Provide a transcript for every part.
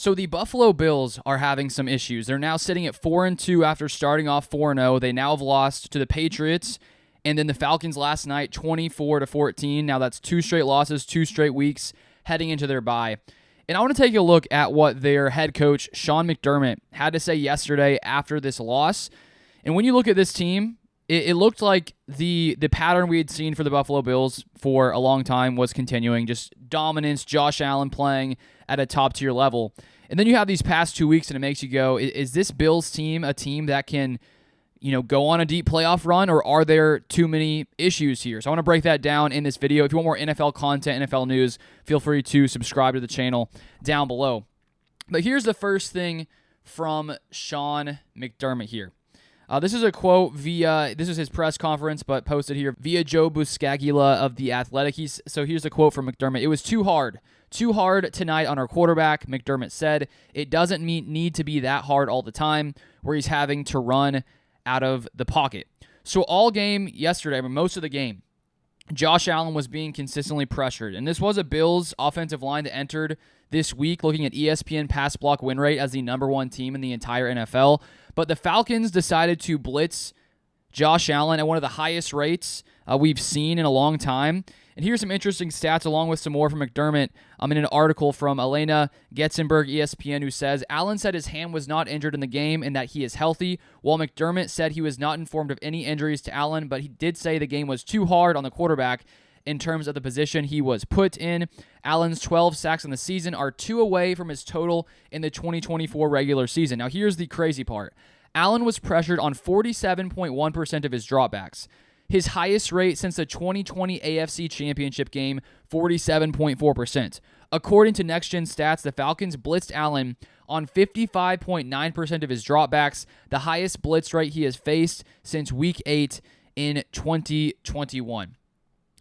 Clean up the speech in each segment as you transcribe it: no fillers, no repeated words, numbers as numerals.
So the Buffalo Bills are having some issues. They're now sitting at 4-2 after starting off 4-0. They now have lost to the Patriots, and then the Falcons last night 24-14. Now that's 2 straight losses, 2 straight weeks heading into their bye. And I want to take a look at what their head coach, Sean McDermott, had to say yesterday after this loss. And when you look at this team, it looked like the pattern we had seen for the Buffalo Bills for a long time was continuing. Just dominance, Josh Allen playing at a top-tier level. And then you have these past 2 weeks, and it makes you go, is this Bills team a team that can, go on a deep playoff run, or are there too many issues here? So I want to break that down in this video. If you want more NFL content, NFL news, feel free to subscribe to the channel down below. But here's the first thing from Sean McDermott here. This is a quote this is his press conference, but posted here via Joe Buscaglia of The Athletic. So here's a quote from McDermott. "It was too hard tonight on our quarterback," McDermott said. "It doesn't need to be that hard all the time where he's having to run out of the pocket." So all game yesterday, most of the game, Josh Allen was being consistently pressured. And this was a Bills offensive line that entered this week looking at ESPN pass block win rate as the #1 team in the entire NFL. But the Falcons decided to blitz Josh Allen at one of the highest rates we've seen in a long time. And here's some interesting stats along with some more from McDermott in an article from Atlanta Getzenberg, ESPN, who says, "Allen said his hand was not injured in the game and that he is healthy, while McDermott said he was not informed of any injuries to Allen, but he did say the game was too hard on the quarterback in terms of the position he was put in. Allen's 12 sacks in the season are 2 away from his total in the 2024 regular season." Now, here's the crazy part. Allen was pressured on 47.1% of his dropbacks. His highest rate since the 2020 AFC Championship game, 47.4%. According to Next Gen Stats, the Falcons blitzed Allen on 55.9% of his dropbacks, the highest blitz rate he has faced since Week 8 in 2021.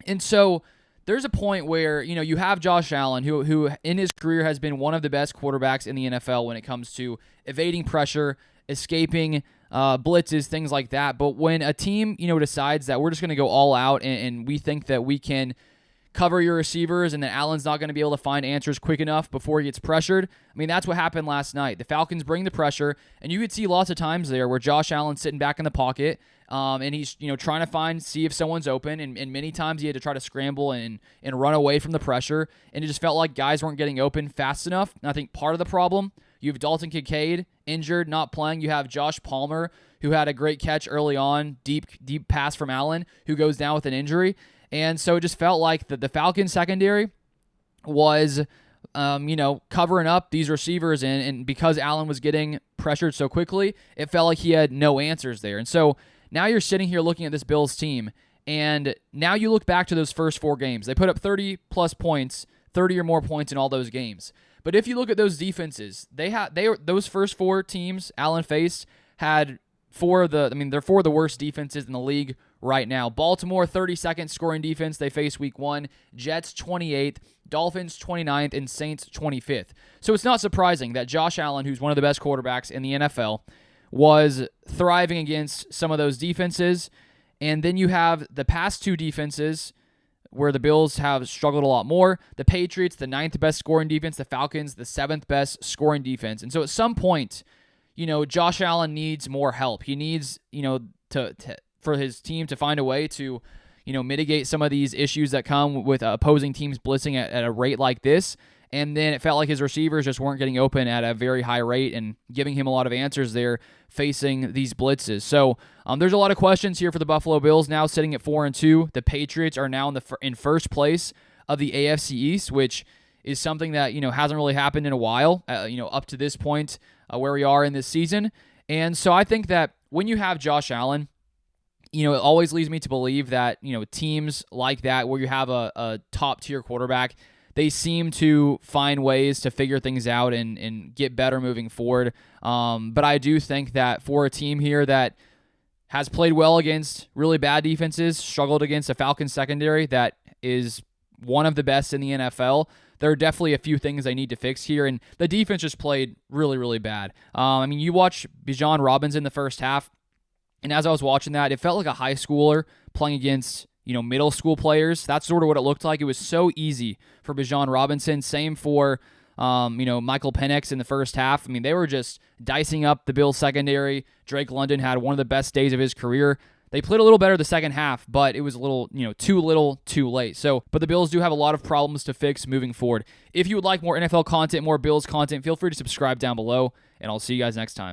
And so there's a point where, you have Josh Allen, who in his career has been one of the best quarterbacks in the NFL when it comes to evading pressure, escaping blitzes, things like that. But when a team, decides that we're just going to go all out and we think that we can cover your receivers and that Allen's not going to be able to find answers quick enough before he gets pressured, that's what happened last night. The Falcons bring the pressure, and you could see lots of times there where Josh Allen's sitting back in the pocket, and he's trying to see if someone's open, and many times he had to try to scramble and run away from the pressure, and it just felt like guys weren't getting open fast enough. And I think part of the problem, you have Dalton Kincaid injured, not playing. You have Josh Palmer, who had a great catch early on, deep pass from Allen, who goes down with an injury. And so it just felt like the Falcons secondary was, covering up these receivers. And because Allen was getting pressured so quickly, it felt like he had no answers there. And so now you're sitting here looking at this Bills team, and now you look back to those first 4 games. They put up 30-plus points, 30 or more points in all those games. But if you look at those defenses, those first 4 teams Allen faced had they're 4 of the worst defenses in the league right now. Baltimore, 32nd scoring defense they faced week 1. Jets, 28th. Dolphins, 29th. And Saints, 25th. So it's not surprising that Josh Allen, who's one of the best quarterbacks in the NFL, was thriving against some of those defenses. And then you have the past 2 defenses where the Bills have struggled a lot more. The Patriots, the 9th best scoring defense. The Falcons, the 7th best scoring defense. And so at some point, Josh Allen needs more help. He needs, for his team to find a way to, mitigate some of these issues that come with opposing teams blitzing at a rate like this. And then it felt like his receivers just weren't getting open at a very high rate and giving him a lot of answers there facing these blitzes. So there's a lot of questions here for the Buffalo Bills now sitting at 4-2. The Patriots are now in first place of the AFC East, which is something that, hasn't really happened in a while, up to this point where we are in this season. And so I think that when you have Josh Allen, it always leads me to believe that, teams like that where you have a top-tier quarterback, they seem to find ways to figure things out and get better moving forward. But I do think that for a team here that has played well against really bad defenses, struggled against a Falcons secondary that is one of the best in the NFL, there are definitely a few things they need to fix here, and the defense just played really, really bad. You watch Bijan Robinson in the first half, and as I was watching that, it felt like a high schooler playing against middle school players. That's sort of what it looked like. It was so easy for Bijan Robinson. Same for Michael Penix in the first half. I mean, they were just dicing up the Bills secondary. Drake London had one of the best days of his career. They played a little better the second half, but it was a little, too little, too late. But the Bills do have a lot of problems to fix moving forward. If you would like more NFL content, more Bills content, feel free to subscribe down below, and I'll see you guys next time.